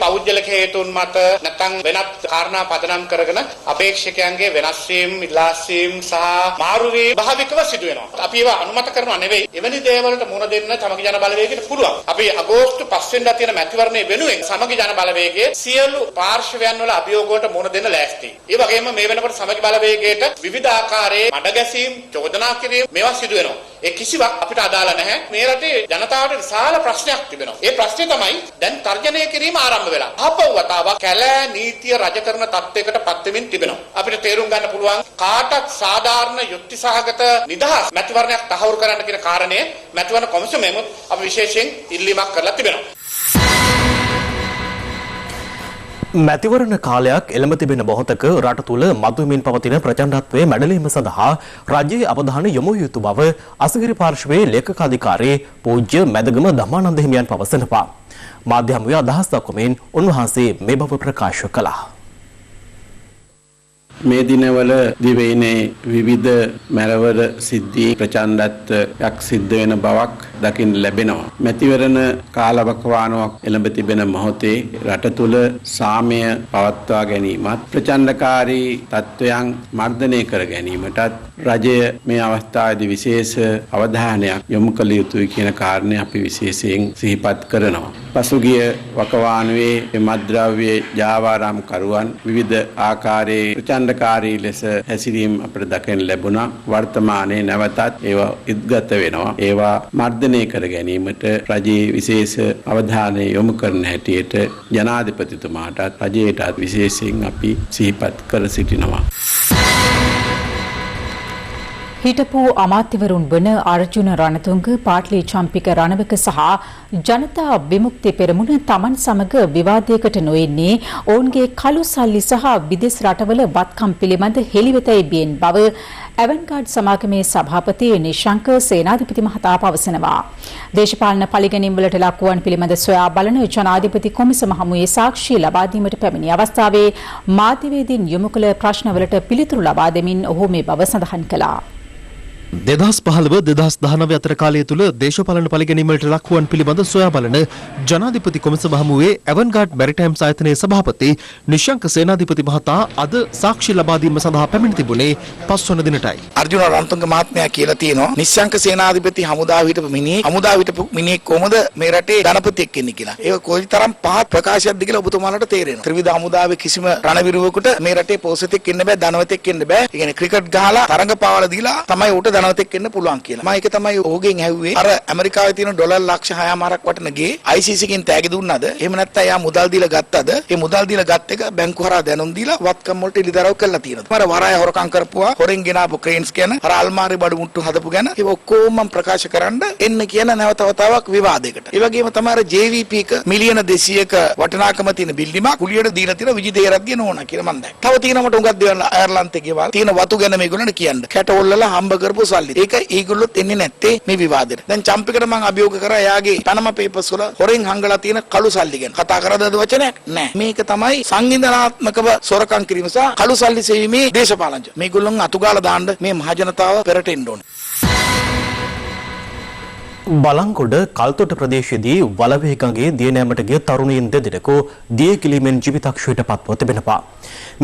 පෞද්ගලික හේතුන් මත නැත්නම් වෙනත් කාරණා පදනම් කරගෙන අපේක්ෂකයන්ගේ වෙනස් වීම, ඉල්ලාස් වීම සහ මාරු වීම භාවිකව සිදු වෙනවා. අපි ඒවා අනුමත කරනවා නෙවෙයි. එවැනි දේවල්වලට මුහුණ දෙන්න සමගි ජන බලවේගයට පුළුවන්. අපි අගෝස්තු 5 වෙනිදා තියෙන මැතිවරණය වෙනුවෙන් සමගි ජන බලවේගයේ සියලු පාර්ශවයන් වල අභියෝග වලට මුහුණ දෙන්න ලෑස්තියි. ඒ වගේම මේ වෙනකොට සමගි බලවේගයට විවිධ ආකාරයේ මඩගැසීම්, චෝදනා කිරීම මේවා සිදු වෙනවා. ඒ කිසිවක් අපිට අදාළ නැහැ. මේ රටේ ජනතාවට විශාල ප්‍රශ්නයක් තිබෙනවා. ඒ ප්‍රශ්නේ තමයි දැන් තර්ජනය කිරීම ආරම්භ වෙලා. ආපහු වතාවක් කැලෑ නීතිය රජ කරන තත්ත්වයකට පත් වෙමින් තිබෙනවා. අපිට තේරුම් ගන්න පුළුවන් කාටත් සාධාරණ යුක්ති සහගත නිදහස් මැතිවරණයක් තහවුරු කරන්න කියන කාරණය මැතිවරණ කොමිසමෙම අපි විශේෂයෙන් ඉල්ලීමක් කරලා තිබෙනවා. මැතිවරණ කාලයක් එළඹ තිබෙන මොහොතක රට තුළ මතුවෙමින් පවතින ප්‍රචණ්ඩත්වයේ මැඩලීම සඳහා රජයේ අවධානය යොමු යුතු බව අසගිරි පාර්ශවයේ ලේකකාධිකාරී පූජ්‍ය මැදගම ධම්මානන්ද හිමියන් පවසනවා. මාධ්‍ය හමුවේ අදහස් දක්වමින් උන්වහන්සේ මේ බව ප්‍රකාශ කළා. මේ දිනවල දිවයිනේ විවිධ මැරවර සිද්ධි ප්‍රචණ්ඩත්වයක් සිද්ධ වෙන බවක් දකින්න ලැබෙනවා. මැතිවරණ කාලවකවානුවක් එළඹ තිබෙන මොහොතේ රට තුළ සාමය පවත්වා ගැනීමත් ප්‍රචණ්ඩකාරී තත්ත්වයන් මර්ධනය කර ගැනීමටත් රජය මේ අවස්ථාවේදී විශේෂ අවධානයක් යොමු කළ යුතුයි කියන කාරණය අපි විශේෂයෙන් සිහිපත් කරනවා. පසුගිය වකවානුවේ මත්ද්‍රව්‍ය ජාවාරම් කරුවන් විවිධ ආකාරයේ ප්‍රචණ්ඩකාරී ලෙස හැසිරීම අපට දකින්න ලැබුණා. වර්තමානයේ නැවතත් ඒවා ඉද්ගත වෙනවා. ඒවා මර්ධනය කර ගැනීමට රජයේ විශේෂ අවධානය යොමු කරන හැටියට ජනාධිපතිතුමාටත් රජයටත් විශේෂයෙන් අපි සිහිපත් කර සිටිනවා. හිටපු අමාත්‍යවරුන් වන අර්ජුන රණතුංග, පාටලී චම්පික රණවක සහ ජනතා විමුක්ති පෙරමුණ තමන් සමග විවාදයකට නොෙන්නේ ඔවුන්ගේ කළු සල්ලි සහ විදෙස් රටවල වත්කම් පිළිබඳ හෙළිවෙතයි බියෙන් බව ඇවන්ගාඩ් සමාගමේ සභාපති නිශංක සේනාධිපති මහතා පවසනවා. දේශපාලන පරිගැනීම් වලට ලක්වන පිළිබඳ සොයා බලන ජනාධිපති කොමිසම හමුවේ සාක්ෂි ලබා දීමට පැමිණි අවස්ථාවේ මාධ්‍යවේදීන් යොමු කළ ප්‍රශ්නවලට පිළිතුරු ලබා දෙමින් ඔහු මේ බව සඳහන් කළා. 2015-2019 අතර කාලය තුල දේශපාලන පරිගැනීම්වලට ලක්වන පිළිබඳ සොයා බලන ජනාධිපති කොමිසම හමුවේ ඇවන්ගාඩ් මැරිටයිම්ස් ආයතනයේ සභාපති නිශංක සේනාධිපති මහතා අද සාක්ෂි ලබා දීම සඳහා පැමිණ තිබුණේ 5 වන දිනටයි. අර්ජුන රණතුංග මහත්මයා කියලා තියෙනවා නිශංක සේනාධිපති හමුදාව හිටපු මිනිහෙක් කොහොමද මේ රටේ ධනපතියෙක් වෙන්නේ කියලා. ඒක කොයිතරම් පහත් ප්‍රකාශයක්ද කියලා ඔබතුමාලට තේරෙනවා. ත්‍රිවිධ හමුදාවේ කිසිම රණවිරුවෙකුට මේ රටේ පොසතෙක් වෙන්න බෑ, ධනවතෙක් වෙන්න බෑ. ඒ කියන්නේ ක්‍රිකට් ගහලා තරඟ පාවලා දීලා තමයි උට ධනවතෙක් වෙන්න පුළුවන් කියලා. මම ඒක තමයි ඔහුගෙන් ඇහුවේ. අර ඇමරිකාවේ තියෙන ඩොලර් ලක්ෂ 6මාරක් වටන ගේ ICC කින් තෑගි දුන්නාද? එහෙම නැත්නම් එයා මුදල් දීලා ගත්තද? ඒ මුදල් දීලා ගත් එක බැංකු හරහා දැනුම් දීලා වත්කම් වලට ඉලිදරව් කරලා තියෙනවා. මම වරාය හොරකම් කරපුවා, හොරෙන් ගෙනාපු ක්‍රේන්ස් ගැන, අර අල්මාරි බඩු මුට්ටු හදපු ගැන ඒක ඔක්කොම මම ප්‍රකාශ කරන්න එන්න කියන නැවත වතාවක් විවාදයකට. ඒ වගේම තමයි අර JVP එක මිලියන 200ක වටිනාකම තියෙන බිල්ඩිමක් කුලියට දීලා තියෙන විජිතේරක් ගෙන ඕන කියලා මම දැක්කා. තව තියෙන මට උඟක් දේවල් අයර්ලන්තේ ගෙවල් තියෙන වතු ගැන මේගොල්ලන්ට කියන්න. කැටවල හම්බ කරපු සල්ලි. ඒක ඒගොල්ලොත් එන්නේ නැත්තේ මේ විවාදෙට. දැන් චම්පිකට මම අභියෝග කරා එයාගේ පනම පේපර්ස් වල හොරෙන් හංගලා තියෙන කළු සල්ලි ගැන. කතා කරද්ද වචනයක් නැහැ. මේක තමයි සංවිධානාත්මකව සොරකම් කිරීම සහ කළු සල්ලි සෙවීමේ දේශපාලනය. මේගොල්ලන් අතුගාලා දාන්න මේ මහ ජනතාව පෙරට එන්න ඕනේ. බලංගොඩ කල්තොට ප්‍රදේශයේදී වලවේ ගඟේ දියනෑමට ගිය තරුණයින් දෙදෙනෙකු දිය කිලිමෙන් ජීවිතක්ෂයට පත්ව තිබෙනවා.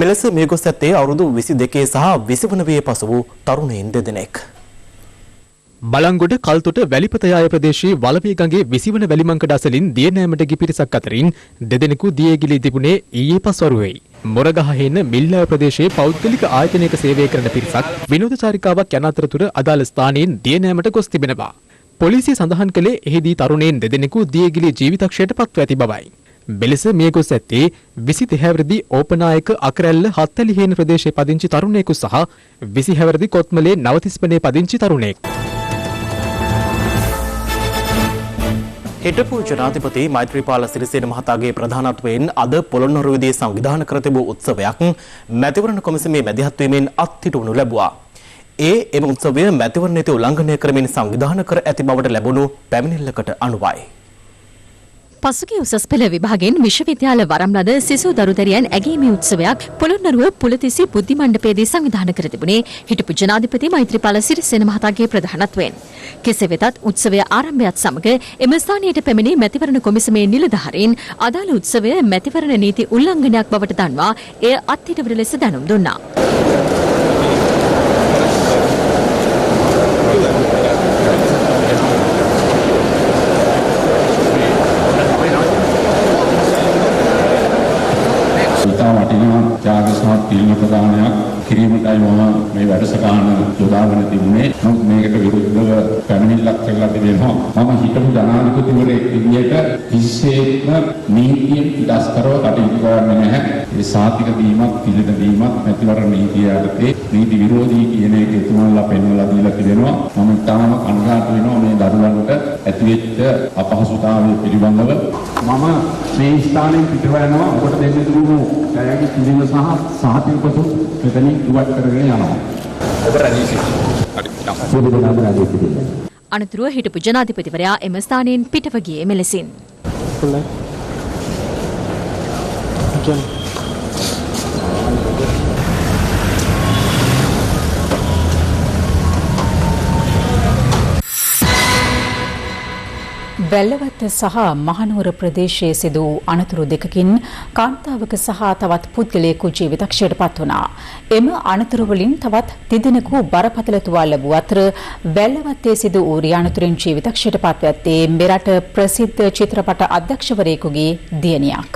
මෙලෙස මේ ගොස් ඇත්තේ අවුරුදු 22 සහ 20 වන වියේ පසු වූ තරුණයින් දෙදෙනෙක්. බලංගොඩ කල්තොට වැලිපතයාය ප්‍රදේශයේ වලවේ ගඟේ 20 වන වැලිමංකඩ අසලින් දියනෑමට ගිය පිරිසක් අතරින් දෙදෙනෙකු දියේ ගිලී තිබුණේ ඊයේ පස්වරුවේයි. මොරගහේන මිල්ලාව ප්‍රදේශයේ පෞද්ගලික ආයතනයක සේවය කරන පිරිසක් විනෝදචාරිකාවක් යන අතරතුර අදාළ ස්ථානයෙන් දියනෑමට ගොස් තිබෙනවා. පොලිසිය සඳහන් කළේ එහිදී තරුණයන් දෙදෙනෙකු දියගිලී ජීවිතක්ෂයට පත්ව ඇති බවයි. මෙලෙස මිය ගොස් ඇත්තේ 23 හැවිරිදි ඕපනායක අකරැල්ල හත්තලිහේන ප්‍රදේශයේ පදිංචි තරුණයෙකු සහ 20 හැවිරිදි කොත්මලේ නවතිස්පනේ පදිංචි තරුණයෙක්. හිටපු ජනාධිපති මෛත්‍රීපාල සිරිසේන මහතාගේ ප්‍රධානත්වයෙන් අද පොළොන්නරුවේදී සංවිධානය කර තිබූ උත්සවයක් මැතිවරණ කොමිසමේ මැදිහත්වීමෙන් අත්හිටුවනු ලැබුවා. එම උත්සවය මැතිවරණ නීති උල්ලංඝනය කරමින් සංවිධානය කර ඇති බවට ලැබුණු පැමිණිල්ලකට අනුවයි. පසුගිය උසස් පෙළ විභාගයෙන් විශ්වවිද්‍යාල වරම් ලද සිසු දරුදරියන් ඇගීමේ උත්සවයක් පොළොන්නරුව පුලතිසි බුද්ධි මණ්ඩපයේදී සංවිධානය කර තිබුණේ හිටපු ජනාධිපති මෛත්‍රීපාල සිරිසේන මහතාගේ ප්‍රධානත්වයෙන්. කෙසේ වෙතත් උත්සවය ආරම්භයත් සමග එම ස්ථානයට පැමිණි මැතිවරණ කොමිසමේ නිලධාරීන් අදාළ උත්සවය මැතිවරණ නීති උල්ලංඝනයක් බවට දන්වා එය අත්හිටවන ලෙස දැනුම් දුන්නා. ජාගසහත් පිළිම ප්‍රදානයක් කිරීමටයි මම මේ වැඩසටහන යොදාගෙන තිබුණේ. නමුත් මේකට විරුද්ධව පැමිණිල්ලක් කරලා තිබෙනවා. මම හිතපු ජනාධිපතිවරයෙක් විදියට කිසිසේත්ම නීතියෙන් පිටස්තරව කටයුතු කරන්නේ නැහැ. ඒ සාතික දීමක්, පිළිද දීමක් මැතිවරණ නීතිය යටතේ නීති විරෝධී කියන එක එතුමන්ලා පෙන්වලා දීලා තිබෙනවා. මම තාම කනගාටු වෙනවා මේ දරුවන්ට ඇතිවෙච්ච අපහසුතාවය පිළිබඳව. මම මේ ස්ථානයෙන් පිටව යනවා. ඔබට දෙන්න දුන්නු දැයගේ පිළිම සහ සාතික පසු මෙතනින් ඉවත් කරගෙන යනවා. ඔබ රජීසි. අනතුරුව හිටපු ජනාධිපතිවරයා එම ස්ථානයෙන් පිටව ගියේ මෙලෙසින්. වැල්ලවත්ත සහ මහනුවර ප්‍රදේශයේ සිදු වූ අනතුරු දෙකකින් කාන්තාවක සහ තවත් පුද්ගලයෙකු ජීවිතක්ෂයට පත් වුණා. එම අනතුරු වලින් තවත් තිදෙනෙකු බරපතල තුවාල ලැබූ අතර වැල්ලවත්තේ සිදු වූ රියානතුරින් ජීවිතක්ෂයට පත් ඇත්තේ මෙරට ප්‍රසිද්ධ චිත්‍රපට අධ්‍යක්ෂවරයෙකුගේ දියණියක්.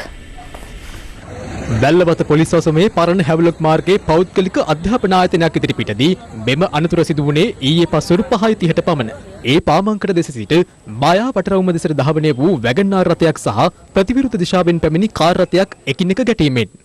වැල්ලවත පොලිස් ඔසමේ පරණ හැවලොක් මාර්ගයේ පෞද්ගලික අධ්‍යාපන ආයතනයක් ඉදිරිපිටදී මෙම අනතුර සිදු වුණේ ඊයේ පස්වරු 5:30ට පමණ. ඒ පාමංකඩ දෙස සිට මායා වටරවුම දෙසට ධාවනය වූ වැගන්නාර් රථයක් සහ ප්‍රතිවිරුද්ධ දිශාවෙන් පැමිණි කාර් රථයක් එකිනෙක ගැටීමෙන්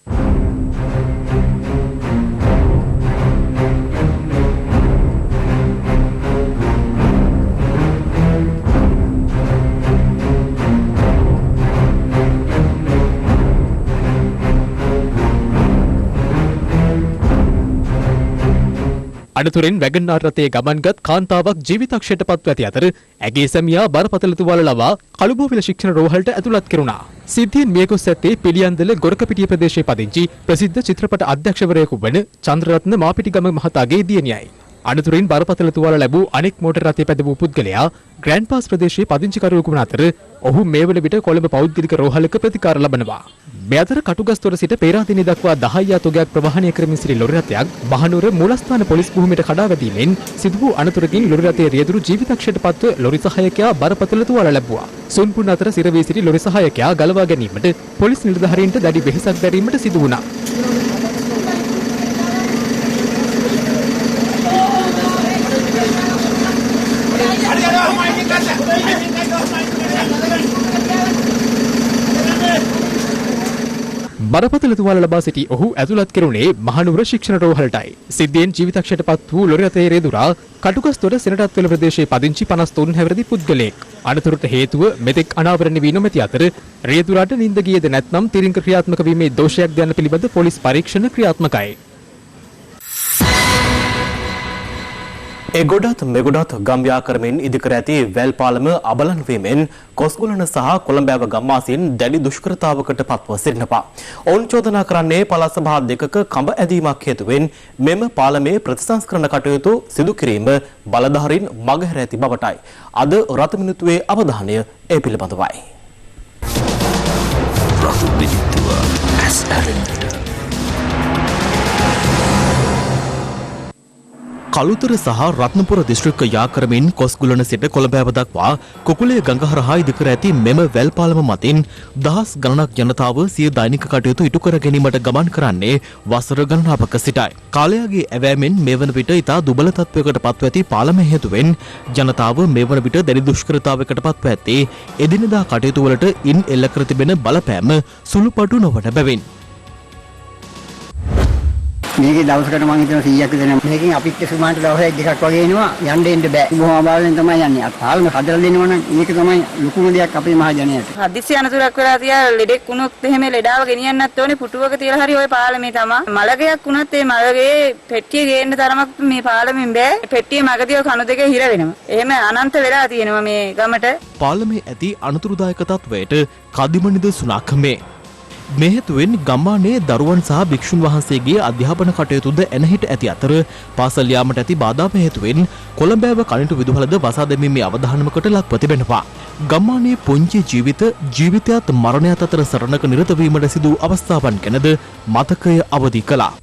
අනතුරෙන් වැගන්නාර් රථයේ ගමන්ගත් කාන්තාවක් ජීවිතක්ෂයට පත්ව ඇති අතර ඇගේ සැමියා බරපතල තුවාල ලබා කළුබෝවිල ශික්ෂණ රෝහලට ඇතුළත් කෙරුණා. සිද්ධියෙන් මියගොස් ඇත්තේ පිළියන්දල ගොරකපිටිය ප්‍රදේශයේ පදිංචි ප්‍රසිද්ධ චිත්‍රපට අධ්‍යක්ෂවරයෙකු වන චන්ද්‍රරත්න මාපිටිගම මහතාගේ දියණියයි. අනතුරින් බරපතල තුවාල ලැබූ අනෙක් මෝටර් රථයේ පැදවූ පුද්ගලයා ග්‍රෑන්ඩ් පාස් ප්‍රදේශයේ පදිංචිකරුවෙකු වන අතර ඔහු මේ වන විට කොළඹ පෞද්ගලික රෝහලක ප්‍රතිකාර ලබනවා. මේ අතර කටුගස්තොර සිට පේරාදෙණිය දක්වා 10 තොගයක් ප්‍රවාහනය කරමින් සිටි ලොරි රථයක් මහනුවර මූලස්ථාන පොලිස් භූමියට කඩා වැදීමෙන් සිදු වූ අනතුරකින් ලොරි රථයේ රියදුරු ජීවිතක්ෂයට පත්ව ලොරි සහායකයා බරපතල තුවාල ලැබුවා. සුන්පුන් අතර සිරවී සිටි ලොරි සහායකයා ගලවා ගැනීමට පොලිස් නිලධාරීන්ට දැඩි වෙහෙසක් දැරීමට සිදු වුණා. බරපතල තුවාල ලබා සිටි ඔහු ඇතුළත් කෙරුණේ මහනුවර ශික්ෂණ රෝහලටයි. සිද්ධියෙන් ජීවිතක්ෂයට පත් වූ ලොරි රථයේ රේදුරා කටුගස්තොර සෙනරත්වල ප්‍රදේශයේ පදිංචි 53 හැවිරිදි පුද්ගලයෙක්. අනතුරට හේතුව මෙතෙක් අනාවරණය වී නොමැති අතර රේදුරාට නිින්ද ගියේද නැත්නම් තිරිංග ක්‍රියාත්මක වීමේ දෝෂයක්ද යන පිළිබඳ පොලිස් පරීක්ෂණ ක්‍රියාත්මකයි. එගොඩත් මෙගොඩත් ගම්යා කරමින් ඉදිකර ඇති වැල් පාලම අබලන් වීමෙන් කොස්ගොලන සහ කොළඹෑව ගම්වාසීන් දැඩි දුෂ්කරතාවකට පත්ව සිටිනවා. ඔවුන් චෝදනා කරන්නේ පළාත් සභා දෙකක කඹ ඇදීමක් හේතුවෙන් මෙම පාලමේ ප්‍රතිසංස්කරණ කටයුතු සිදු කිරීම බලධාරීන් මගහැර ඇති බවටයි. අද රත මිනිත්තුවේ අවධානය ඒ පිළිබඳවයි. කළුතර සහ රත්නපුර දිස්ත්‍රික්ක යා කරමින් කොස්ගුලන සිට කොළඹෑව දක්වා කුකුලේ ගඟ හරහා ඉදිකර ඇති මෙම වැල් පාලම මතින් දහස් ගණනක් ජනතාව සිය දෛනික කටයුතු ඉටු කර ගැනීමට ගමන් කරන්නේ වසර ගණනාවක සිටයි. කාලයාගේ ඇවෑමෙන් මේ වන විට ඉතා දුබල තත්වයකට පත්ව ඇති පාලම හේතුවෙන් ජනතාව මේ වන විට දැඩි දුෂ්කරතාවයකට පත්ව ඇත්තේ එදිනෙදා කටයුතු වලට ඉන් එල්ල කර තිබෙන බලපෑම සුළුපටු නොවන බැවින්. මේකේ දවසකට මම හිතන 100ක් විතර මේකෙන් අපිත් සුමාන්ට දවසක් දෙකක් වගේ එනවා යන්න එන්න බෑ. බොහොම අමාරුවෙන් තමයි යන්නේ. අතාලම හදලා දෙනවනම් මේක තමයි ලොකුම දෙයක් අපේ මහ ජනයාට. හදිස්සි අනතුරක් වෙලා තියා ලෙඩෙක් වුණොත් එහෙම ලෙඩාව ගෙනියන්නත් ඕනේ පුටුවක තියලා හරි ওই පාලමේ තමයි. මලගයක් වුණත් ඒ මලගේ පෙට්ටිය ගේන්න තරමක් මේ පාලමෙන් බෑ. පෙට්ටිය මගදී කණු දෙක හිර වෙනවා. එහෙම අනන්ත වෙලා තියෙනවා මේ ගමට. පාලමේ ඇති අනතුරුදායක තත්වයට කදිමනිද සුණාකමේ මේ හේතුවෙන් ගම්මානයේ දරුවන් සහ භික්ෂුන් වහන්සේගේ අධ්‍යාපන කටයුතුද එනහිට ඇති අතර පාසල් යාමට ඇති බාධා හේතුවෙන් කොළඹෑව කනිටු විදුහලද වසා දැමීමේ අවධානමකට ලක්ව තිබෙනවා. ගම්මානයේ පුංචි ජීවිතයත් මරණයත් අතර සරණක නිරත වීමට සිදු අවස්ථාවන් ගැනද මතකය අවදි කළා.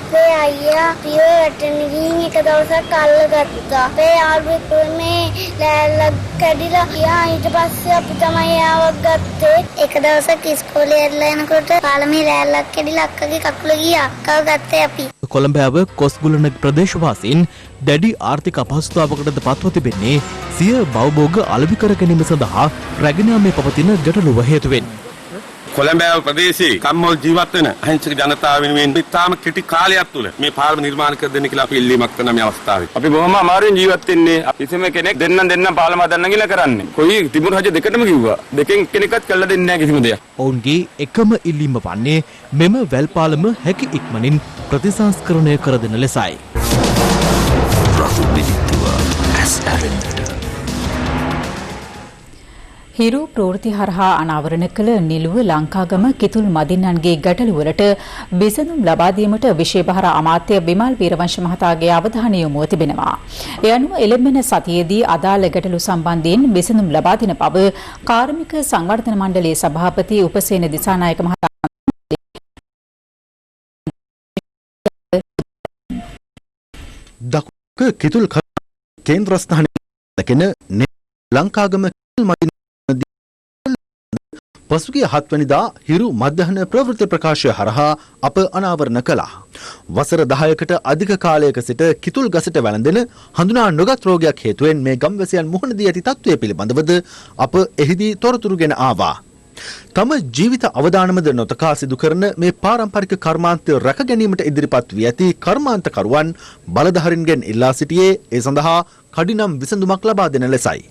අපේ අයියා පියෝ වැටෙන ගිහින් එක දවසක් අල්ලගත්තා. අපේ යාළුවෙක් මේ ලෑල්ලක් කැඩිලා ගියා. ඊට පස්සේ අපි තමයි ආවක් ගත්තේ. එක දවසක් ඉස්කෝලේ ඇරලා එනකොට පාලමේ ලෑල්ලක් කැඩිලා අක්කගේ කකුල ගියා. අක්කව ගත්තේ අපි. කොළඹෑව කොස්ගුලන ප්‍රදේශවාසීන් දැඩි ආර්ථික අපහසුතාවකටද පත්ව තිබෙන්නේ සිය භවභෝග අලෙවි කර ගැනීම සඳහා රැගෙන යාමේ පවතින ගැටලුව හේතුවෙන්. කොළඹෑව ප්‍රදේශයේ කම්මල් ජීවත් වෙන අහිංසක ජනතාව වෙනුවෙන් ඉතාම කෙටි කාලයක් තුළ මේ පාලම නිර්මාණය කර දෙන්න කියලා අපි ඉල්ලීමක් කරන මේ අවස්ථාවේ. අපි බොහොම අමාරුවෙන් ජීවත් වෙන්නේ. කිසිම කෙනෙක් දෙන්නම් පාලම හදන්න කියලා කරන්නේ. කොයි තිබුණු රජ දෙකටම කිව්වා. දෙකෙන් කෙනෙක්වත් කළා දෙන්නේ නැහැ කිසිම දෙයක්. ඔවුන්ගේ එකම ඉල්ලීම වන්නේ මෙම වැල් පාලම හැකි ඉක්මනින් ප්‍රතිසංස්කරණය කර දෙන ලෙසයි. හිරු ප්‍රවෘත්ති හරහා අනාවරණ කළ නිලුව ලංකාගම කිතුල් මදින්නන්ගේ ගැටලුවලට විසඳුම් ලබා දීමට විශේෂ බහර අමාත්‍ය විමල් වීරවංශ මහතාගේ අවධානය යොමුව තිබෙනවා. ඒ අනුව එළඹෙන සතියේදී අදාළ ගැටලු සම්බන්ධයෙන් විසඳුම් ලබා දෙන බව කාර්මික සංවර්ධන මණ්ඩලයේ සභාපති උපසේන දිසානායක මහතා දකුණක කිතුල් කේන්ද්‍රස්ථානයේ ලංකාගම කිතුල් මදින්න පසුගිය 7 වෙනිදා හිරු මධ්‍යහන ප්‍රවෘත්ති ප්‍රකාශය හරහා අප අනාවරණ කළා. වසර 10කට අධික කාලයක සිට කිතුල් ගසට වැළඳෙන හඳුනා නොගත් රෝගයක් හේතුවෙන් මේ ගම්වැසියන් මුහුණ දී ඇති තත්ත්වය පිළිබඳවද අප එහිදී තොරතුරුගෙන ආවා. තම ජීවිත අවදානමද නොතකා සිදු කරන මේ පාරම්පරික කර්මාන්තය රැක ගැනීමට ඉදිරිපත් වී ඇති කර්මාන්තකරුවන් බලධාරීන්ගෙන් ඉල්ලා සිටියේ ඒ සඳහා කඩිනම් විසඳුමක් ලබා දෙන ලෙසයි.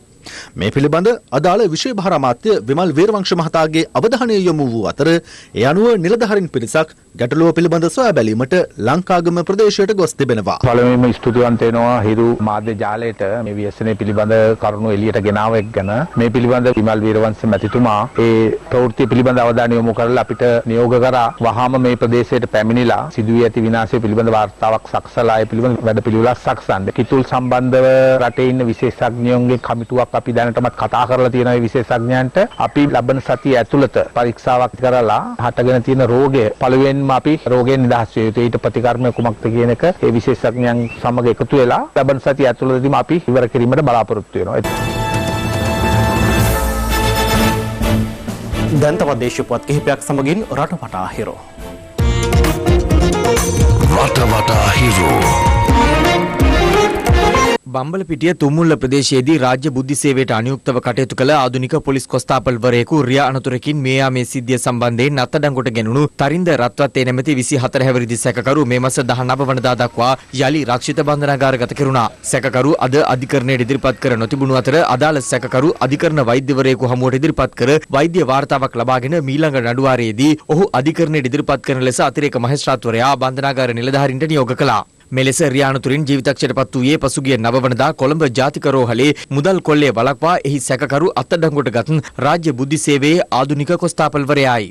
මේ පිළිබඳ අදාළ විශේෂ බහර අමාත්‍ය විමල් වීරවංශ මහතාගේ අවධානය යොමු වූ අතර ඒ අනුව නිලධාරීන් පිරිසක් ගැටලුව පිළිබඳ සොයා බැලීමට ලංකාගම ප්‍රදේශයට ගොස් තිබෙනවා. පළමුවෙන්ම ස්තුතිවන්ත වෙනවා හිරු මාධ්‍ය ජාලයට මේ ව්‍යසනයේ පිළිබඳ කරුණු එළියට ගෙනාව එක් ගැන. මේ පිළිබඳ විමල් වීරවංශ මැතිතුමා ඒ ප්‍රවෘත්ති පිළිබඳ අවධානය යොමු කරලා අපිට නියෝග කරා වහාම මේ ප්‍රදේශයට පැමිණිලා සිදුවී ඇති විනාශය පිළිබඳ වාර්තාවක් සකසලා ඒ පිළිබඳ වැඩපිළිවෙලක් සකසන්න. කිතුල් සම්බන්ධව රටේ ඉන්න විශේෂඥයන්ගේ කමිටුවක් අපි දැනටමත් කතා කරලා තියෙනවා. මේ විශේෂඥයන්ට අපි ලබන සතිය ඇතුළත පරීක්ෂාවක් කරලා හටගෙන තියෙන රෝගය පළවෙනිම අපි රෝගයෙන් නිදහස් විය යුතුයි. ඊට ප්‍රතිකර්ම කුමක්ද කියන එක ඒ විශේෂඥයන් සමග එකතු වෙලා ලබන සතිය ඇතුළතදීම අපි ඉවර කිරීමට බලාපොරොත්තු වෙනවා. දැන් තවත් දේශීය පුවත් කිහිපයක් සමගින් රටවටා හිරෝ. රටවටා හිරෝ. බම්බලපිටිය තුමුල්ල ප්‍රදේශයේදී රාජ්‍ය බුද්ධි සේවයට අනුයුක්තව කටයුතු කළ ආධුනික පොලිස් කොස්තාපල්වරයෙකු රියා අනතුරකින් මේ යාමේ සිද්ධිය සම්බන්ධයෙන් අත්අඩංගුවට ගැනුණු තරින්ද රත්වත්තේ නැමැති 24 හැවිරිදි සැකකරු මේ මාස 19 වනදා දක්වා යලි රක්ෂිත බන්ධනාගාරගත කෙරුණා. සැකකරු අද අධිකරණයට ඉදිරිපත් කර නොතිබුණු අතර අදාළ සැකකරු අධිකරණ වෛද්‍යවරයෙකු හමුවට ඉදිරිපත් කර වෛද්‍ය වාර්තාවක් ලබාගෙන මීළඟ නඩුවාරයේදී ඔහු අධිකරණයට ඉදිරිපත් කරන ලෙස අතිරේක මහේස්ත්‍රාත්වරයා බන්ධනාගාර නිලධාරීන්ට නියෝග කළා. මෙලෙස රියානතුරින් ජීවිතක්ෂයට පත් වූයේ පසුගිය 9 වනදා කොළඹ ජාතික රෝහලේ මුදල් කොල්ලේ වළක්වා එහි සැකකරු අත්අඩංගුවට ගත් රාජ්‍ය බුද්ධි සේවයේ ආධුනික කොස්තාපල්වරයායි.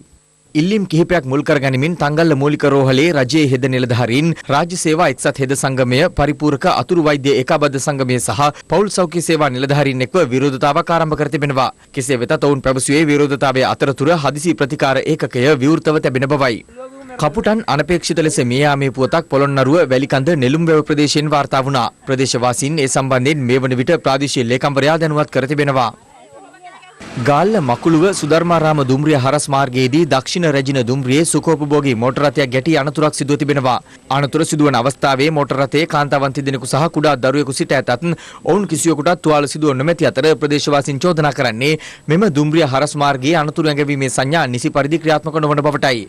ඉල්ලීම් කිහිපයක් මුල් කරගනිමින් තංගල්ල මූලික රෝහලේ රජයේ හෙද නිලධාරීන් රාජ්‍ය සේවා එක්සත් හෙද සංගමය පරිපූර්ණක අතුරු වෛද්‍ය ඒකාබද්ධ සංගමය සහ පෞල් සෞඛ්‍ය සේවා නිලධාරීන් එක්ව විරෝධතාවක් ආරම්භ කර තිබෙනවා. කෙසේ වෙතත් ඔවුන් පැවසුවේ විරෝධතාවයේ අතරතුර හදිසි ප්‍රතිකාර ඒකකය විවෘතව තිබෙන බවයි. කපුටන් අනපේක්ෂිත ලෙස මේ යාමේ පුවතක් පොළොන්නරුව වැලිකන්ද නෙළුම්වැව ප්‍රදේශයෙන් වාර්තා වුණා. ප්‍රදේශවාසීන් ඒ සම්බන්ධයෙන් මේ වන විට ප්‍රාදේශීය ලේකම්වරයා දැනුවත් කර තිබෙනවා. ගාල්ල මකුළුව සුධර්මාරාම දුම්රිය හරස් මාර්ගයේදී දක්ෂිණ රැජින දුම්රියේ සුඛෝපභෝගී මෝටර රථයක් ගැටි අනතුරක් සිදුව තිබෙනවා. අනතුර සිදුවන අවස්ථාවේ මෝටර රථයේ කාන්තාවන් තිදෙනෙකු සහ කුඩා දරුවෙකු සිට ඇතත් ඔවුන් කිසිවෙකුටත් තුවාල සිදුව නොමැති අතර ප්‍රදේශවාසීන් චෝදනා කරන්නේ මෙම දුම්රිය හරස් මාර්ගයේ අනතුරු ඇඟවීමේ සංඥා නිසි පරිදි ක්‍රියාත්මක නොවන බවටයි.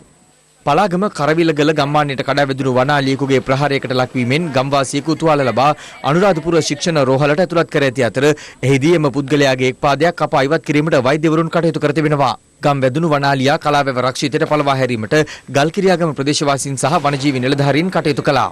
පලාගම කරවිලගල ගම්මානයට කඩා වැදුණු වනාලියෙකුගේ ප්‍රහාරයකට ලක්වීමෙන් ගම්වාසියෙකු තුවාල ලබා අනුරාධපුර ශික්ෂණ රෝහලට ඇතුළත් කර ඇති අතර එහිදී එම පුද්ගලයාගේ එක් පාදයක් කපා ඉවත් කිරීමට වෛද්‍යවරුන් කටයුතු කර තිබෙනවා. ගම් වැදුණු වනාලියා කලාවැව රක්ෂිතයට පළවා හැරීමට ගල්කිරියාගම ප්‍රදේශවාසීන් සහ වනජීවි නිලධාරීන් කටයුතු කළා.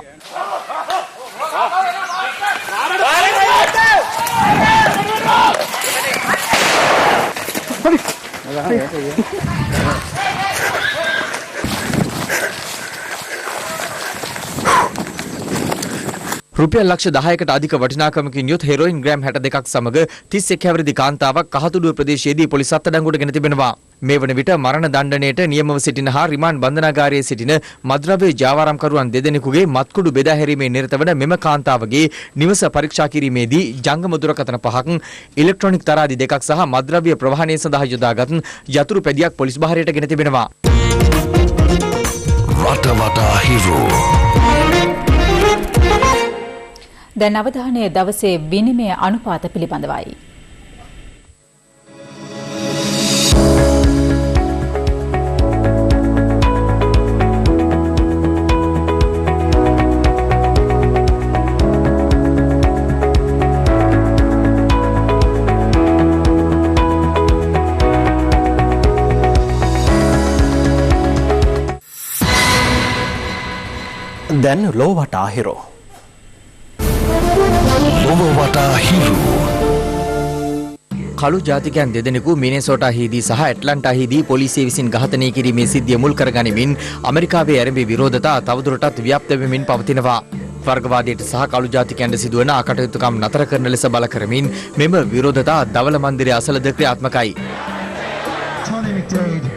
රුපියල් ලක්ෂ 10කට අධික වටිනාකමකින් යුත් හෙරොයින් ග්‍රෑම් 62ක් සමග 31 හැවිරිදි කාන්තාවක් කහතුඩුව ප්‍රදේශයේදී පොලිස් අත්අඩංගුවට ගෙන තිබෙනවා. මේ වන විට මරණ දණ්ඩනයට නියමව සිටින හා රිමාන්ඩ් බන්ධනාගාරයේ සිටින මද්‍රව්‍ය ජාවාරම්කරුවන් දෙදෙනෙකුගේ මත්කුඩු බෙදා හැරීමේ නිරත වන මෙම කාන්තාවගේ නිවස පරීක්ෂා කිරීමේදී ජංගම දුරකථන 5ක් ඉලෙක්ට්‍රොනික තරාදි 2ක් සහ මද්‍රව්‍ය ප්‍රවාහනය සඳහා යොදාගත් යතුරු පැදියක් පොලිස් භාරයට ගෙන තිබෙනවා. රටවටා හිරෝ. දැන් අවධානය දවසේ විනිමය අනුපාත පිළිබඳවයි. දැන් ලෝවටා හිරෝ. ලොව වටා හිරු. කළු ජාතිකයන් දෙදෙනෙකු මිනෙසෝටාහිදී සහ ඇට්ලන්ටාහිදී පොලිසිය විසින් ඝාතනය කිරීමේ සිද්ධිය මුල් කරගනිමින් ඇමරිකාවේ ආරම්භ විරෝධතා තවදුරටත් ව්‍යාප්ත වෙමින් පවතිනවා. වර්ගවාදයට සහ කළු ජාතිකයන්ට සිදුවන අකටයුතුකම් නතර කරන ලෙස බල කරමින් මෙම විරෝධතා දවල මන්දිරය අසලද ක්‍රියාත්මකයි.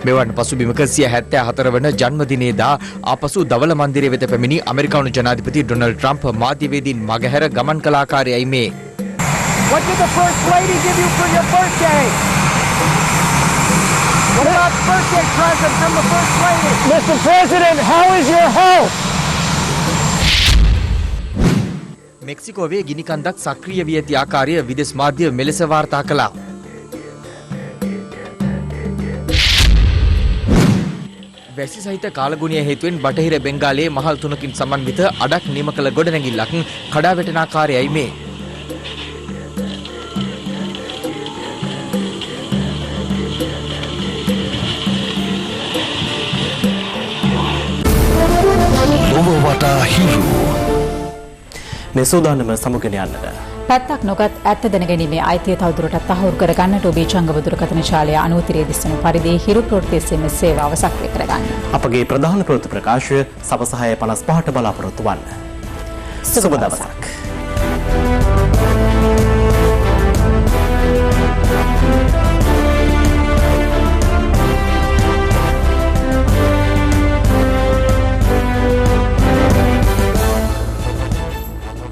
මෙවන් පසුබිමක 74 වන ජන්මදිනයේදා ආපසු දවල මන්දිරය වෙත පැමිණි ඇමරිකානු ජනාධිපති ඩොනල්ඩ් ට්‍රම්ප් මාධ්‍යවේදීන් මගහැර ගමන් කළ ආකාරයයි මේ. What did the First Lady give you for your birthday? What about birthday present from the First Lady? Mr. President, how is your health? මෙක්සිකෝවේ ගිනිකන්දක් සක්‍රිය වී ඇති ආකාරය විදේශ මාධ්‍ය මෙලෙස වාර්තා කළා. වැසි සහිත කාලගුණය හේතුවෙන් බටහිර බෙන්ගාලයේ මහල් 3කින් සමන්විත අඩක් නිම කළ ගොඩනැගිල්ලක් කඩා වැටෙන ආකාරයයි මේ. මේ සූදානම සමුගෙන යන්නට. පැත්තක් නොගත් ඇත්ත දැනගැනීමේ අයිතිය තවදුරටත් තහවුරු කරගන්නට ඔබේ ජංගම දුරකථන ශාලය අනුතිරයේ දිස්වන පරිදි හිරු ප්‍රවෘත්ති SMS සේවාව සක්‍රිය කරගන්න. අපගේ ප්‍රධාන ප්‍රවෘත්ති ප්‍රකාශය සවස 6:55ට බලාපොරොත්තු වන්න. සුබ දවසක්.